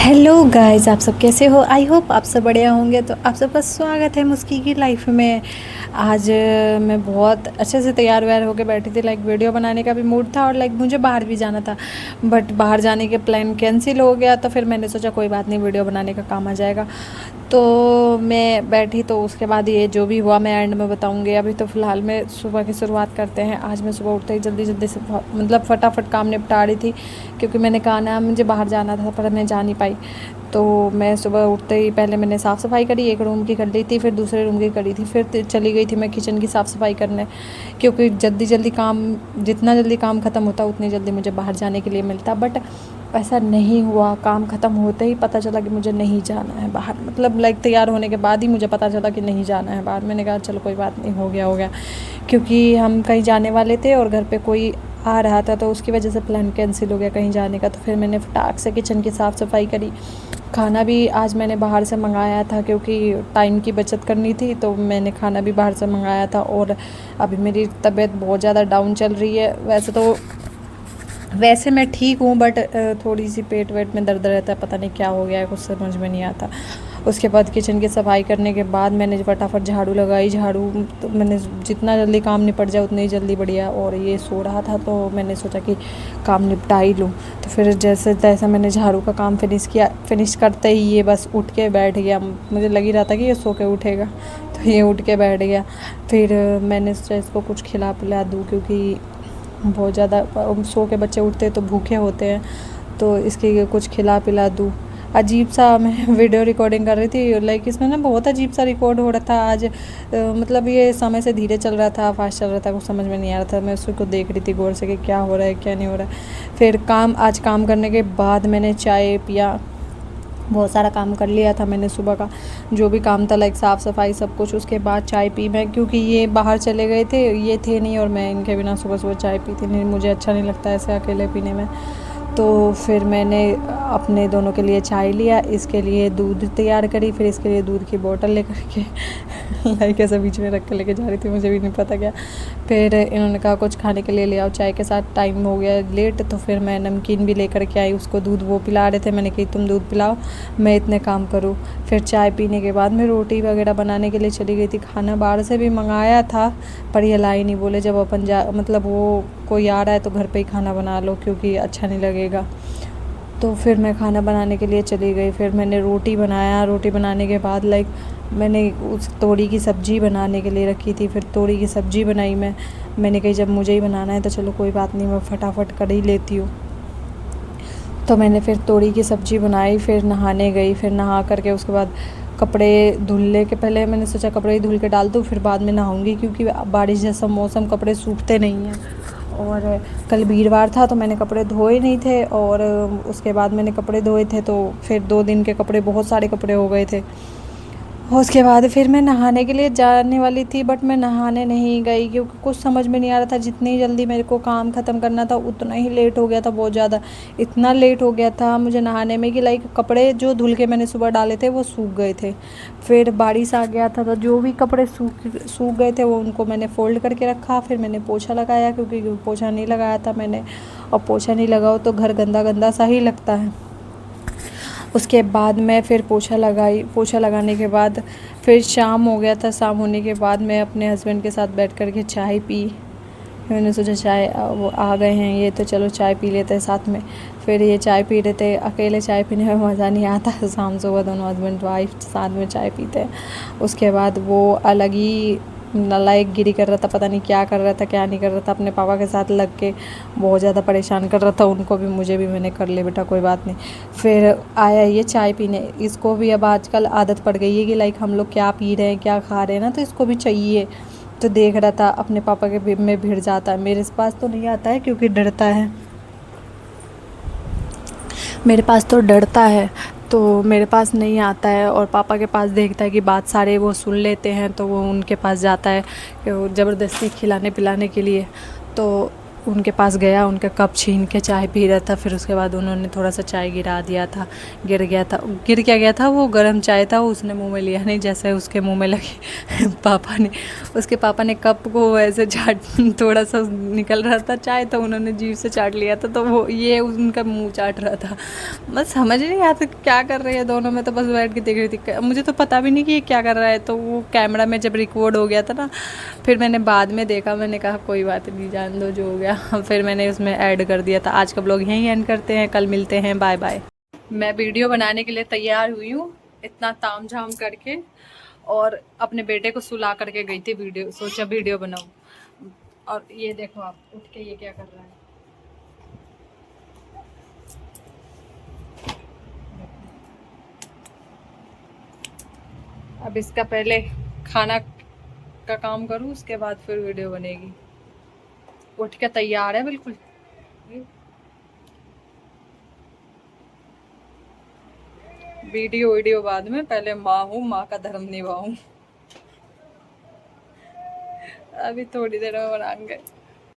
Hello guys, आप सब कैसे हो? आई होप आप सब बढ़िया होंगे। तो आप सबका स्वागत है मुस्की की लाइफ में। आज मैं बहुत अच्छे से तैयार व्यार होकर बैठी थी। वीडियो बनाने का भी मूड था और मुझे बाहर भी जाना था, बट बाहर जाने के प्लान कैंसिल हो गया। तो फिर मैंने सोचा कोई बात नहीं, वीडियो बनाने का काम आ जाएगा। तो मैं बैठी, तो उसके बाद ये जो भी हुआ मैं एंड में बताऊंगी। अभी तो फ़िलहाल में सुबह की शुरुआत करते हैं। आज मैं सुबह उठते ही जल्दी जल्दी से फटाफट काम निपटा रही थी, क्योंकि मैंने कहा ना मुझे बाहर जाना था, पर मैं जा नहीं पाई। तो मैं सुबह उठते ही पहले मैंने साफ़ सफाई करी, एक रूम की कर ली थी, फिर दूसरे रूम की करी थी, फिर चली गई थी मैं किचन की साफ़ सफाई करने, क्योंकि जल्दी काम, जितना जल्दी काम ख़त्म होता उतनी जल्दी मुझे बाहर जाने के लिए मिलता। बट ऐसा नहीं हुआ। काम ख़त्म होते ही पता चला कि मुझे नहीं जाना है बाहर। तैयार होने के बाद ही मुझे पता चला कि नहीं जाना है बाहर। मैंने कहा चलो कोई बात नहीं, हो गया, क्योंकि हम कहीं जाने वाले थे और घर पे कोई आ रहा था, तो उसकी वजह से प्लान कैंसिल हो गया कहीं जाने का। तो फिर मैंने फटाक से किचन की साफ़ सफाई करी। खाना भी आज मैंने बाहर से मंगाया था, क्योंकि टाइम की बचत करनी थी, तो मैंने खाना भी बाहर से मंगाया था। और अभी मेरी तबीयत बहुत ज़्यादा डाउन चल रही है। वैसे मैं ठीक हूँ, बट थोड़ी सी पेट वेट में दर्द रहता है, पता नहीं क्या हो गया है, कुछ समझ में नहीं आता। उसके बाद किचन की सफाई करने के बाद मैंने फटाफट झाड़ू लगाई। झाड़ू तो मैंने जितना जल्दी काम निपट जाए उतनी जल्दी बढ़िया। और ये सो रहा था, तो मैंने सोचा कि काम निपटा ही लूँ। तो फिर जैसे तैसा मैंने झाड़ू का काम फिनिश किया। फिनिश करते ही ये बस उठ के बैठ गया। मुझे लग ही रहा था कि ये सो के उठेगा, तो ये उठ के बैठ गया। फिर मैंने सोचा इसको कुछ खिला पिला दूँ, क्योंकि बहुत ज़्यादा सो के बच्चे उठते तो भूखे होते हैं, तो इसके कुछ खिला पिला दूँ। अजीब सा मैं वीडियो रिकॉर्डिंग कर रही थी, इसमें ना बहुत अजीब सा रिकॉर्ड हो रहा था आज। ये समय से धीरे चल रहा था, फास्ट चल रहा था, कुछ समझ में नहीं आ रहा था। मैं उसको देख रही थी गौर से कि क्या हो रहा है क्या नहीं हो रहा है। फिर आज काम करने के बाद मैंने चाय पिया। बहुत सारा काम कर लिया था मैंने सुबह का, जो भी काम था, साफ़ सफाई सब कुछ। उसके बाद चाय पी मैं, क्योंकि ये बाहर चले गए थे, ये थे नहीं, और मैं इनके बिना सुबह सुबह चाय पीती नहीं, मुझे अच्छा नहीं लगता ऐसे अकेले पीने में। तो फिर मैंने अपने दोनों के लिए चाय लिया, इसके लिए दूध तैयार करी, फिर इसके लिए दूध की बोतल लेकर के ऐसे बीच में रख के लेके जा रही थी, मुझे भी नहीं पता क्या। फिर इन्होंने कहा कुछ खाने के लिए ले आओ चाय के साथ, टाइम हो गया लेट। तो फिर मैं नमकीन भी लेकर के आई, उसको दूध वो पिला रहे थे, मैंने कही तुम दूध पिलाओ, मैं इतने काम करूँ। फिर चाय पीने के बाद मैं रोटी वगैरह बनाने के लिए चली गई थी। खाना बाहर से भी मंगाया था, पर ये लाई नहीं, बोले जब अपन वो कोई आ रहा है तो घर पे ही खाना बना लो, क्योंकि अच्छा नहीं लगेगा। तो फिर मैं खाना बनाने के लिए चली गई। फिर मैंने रोटी बनाया। रोटी बनाने के बाद मैंने उस तोरी की सब्ज़ी बनाने के लिए रखी थी, फिर तोरी की सब्ज़ी बनाई मैंने कही जब मुझे ही बनाना है तो चलो कोई बात नहीं, मैं फटाफट कर ही लेती हूँ। तो मैंने फिर तोरी की सब्ज़ी बनाई, फिर नहाने गई। फिर नहा करके उसके बाद कपड़े धुलने के पहले मैंने सोचा कपड़े ही धुल के डाल दूँ, फिर बाद में नहाऊंगी, क्योंकि बारिश जैसा मौसम, कपड़े सूखते नहीं हैं। और कल वीरवार था, तो मैंने कपड़े धोए नहीं थे, और उसके बाद मैंने कपड़े धोए थे, तो फिर 2 दिन के कपड़े, बहुत सारे कपड़े हो गए थे। उसके बाद फिर मैं नहाने के लिए जाने वाली थी, बट मैं नहाने नहीं गई, क्योंकि कुछ समझ में नहीं आ रहा था। जितनी जल्दी मेरे को काम ख़त्म करना था उतना ही लेट हो गया था, बहुत ज़्यादा। इतना लेट हो गया था मुझे नहाने में कि कपड़े जो धुल के मैंने सुबह डाले थे वो सूख गए थे। फिर बारिश आ गया था, तो जो भी कपड़े सूख गए थे वो उनको मैंने फ़ोल्ड करके रखा। फिर मैंने पोछा लगाया, क्योंकि पोछा नहीं लगाया था मैंने, और पोछा नहीं लगाओ तो घर गंदा गंदा सा ही लगता है। उसके बाद मैं फिर पोछा लगाई। पोछा लगाने के बाद फिर शाम हो गया था। शाम होने के बाद मैं अपने हस्बैंड के साथ बैठ कर के चाय पी। मैंने सोचा चाय, वो आ गए हैं ये, तो चलो चाय पी लेते हैं साथ में। फिर ये चाय पी रहे थे। अकेले चाय पीने में मज़ा नहीं आता, शाम सुबह दोनों हस्बैंड वाइफ साथ में चाय पीते हैं। उसके बाद वो अलग ही नालायक गिरी कर रहा था, पता नहीं क्या कर रहा था क्या नहीं कर रहा था, अपने पापा के साथ लग के बहुत ज़्यादा परेशान कर रहा था, उनको भी मुझे भी। मैंने कर ले बेटा कोई बात नहीं। फिर आया ये चाय पीने। इसको भी अब आजकल आदत पड़ गई है कि हम लोग क्या पी रहे हैं क्या खा रहे हैं ना, तो इसको भी चाहिए। तो देख रहा था अपने पापा के में भिड़ जाता है, मेरे पास तो नहीं आता है क्योंकि डरता है, मेरे पास तो डरता है, तो मेरे पास नहीं आता है। और पापा के पास देखता है कि बात सारे वो सुन लेते हैं, तो वो उनके पास जाता है कि वो ज़बरदस्ती खिलाने पिलाने के लिए। तो उनके पास गया, उनका कप छीन के चाय पी रहा था। फिर उसके बाद उन्होंने थोड़ा सा चाय गिरा दिया था, गिर गया था। गिर क्या गया था, वो गर्म चाय था, उसने मुंह में लिया नहीं, जैसे उसके मुंह में लगी उसके पापा ने कप को ऐसे चाट थोड़ा सा निकल रहा था चाय, तो उन्होंने जीभ से चाट लिया था, तो वो ये उनका मुंह चाट रहा था। बस समझ नहीं आता क्या कर रहे हैं दोनों, में तो बस बैठ के देख रही थी, मुझे तो पता भी नहीं कि ये क्या कर रहा है। तो वो कैमरा में जब रिकॉर्ड हो गया था ना, फिर मैंने बाद में देखा, मैंने कहा कोई बात नहीं, जान दो जो हो गया। फिर मैंने उसमें ऐड कर दिया था। आज का ब्लॉग यहीं एंड करते हैं, कल मिलते हैं, बाय बाय। मैं वीडियो बनाने के लिए तैयार हुई हूँ, इतना ताम झाम करके, और अपने बेटे को सुला करके गई थी, वीडियो सोचा वीडियो बनाऊँ। और ये देखो आप, उठ के ये क्या कर रहा है। अब इसका पहले खाना का काम करूँ, उसके बाद फिर वीडियो बनेगी। उठ के तैयार है बिल्कुल। वीडियो बाद में, पहले माँ हूँ, माँ का धर्म निभाऊं। अभी थोड़ी देर में बनाएंगे।